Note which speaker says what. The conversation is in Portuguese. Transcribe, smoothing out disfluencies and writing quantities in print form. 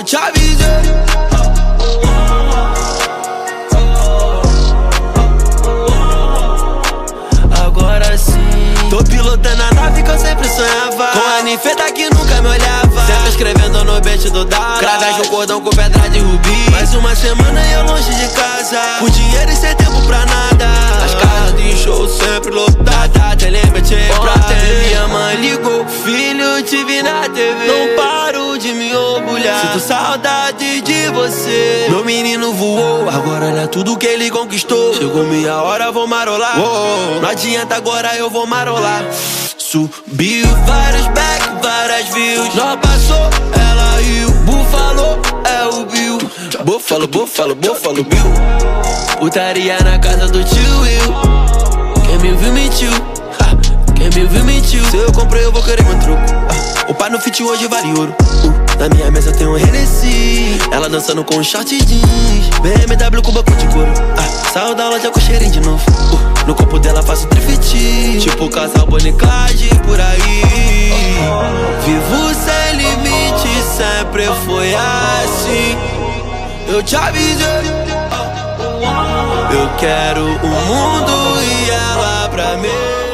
Speaker 1: te avisei. Agora sim, tô pilotando a nave que eu sempre sonhava, com a ninfeta que nunca me olhava, sempre escrevendo no beat do Dallas, cravas no cordão com pedra de rubi. Mais uma semana e eu longe de casa, com dinheiro e sem tempo pra nada. As casas de show sempre lotadas, telemete ontem minha mãe ligou: filho, te vi na TV, não paro de me orgulhar, sinto saudade de você. Meu menino voou, agora olha tudo que ele conquistou. Chegou minha hora, vou marolar. Não adianta, agora eu vou marolar. Subiu vários back, várias views. Nós passou, ela riu. Búfalo é o Bill. Búfalo, Bill. Putaria na casa do tio Will. Quem me viu mentiu, quem me viu mentiu. Se eu comprei eu vou querer meu troco. O pai no fit hoje vale ouro. Na minha mesa tem um Hennessy, ela dançando com um short jeans, BMW com banco de couro. Saiu da loja com cheirinho de novo. No corpo dela faço trifiti, tipo casal Bonnie e Clyde por aí. Vivo sem limite, sempre foi assim. Eu te avisei. Eu quero o mundo e ela pra mim.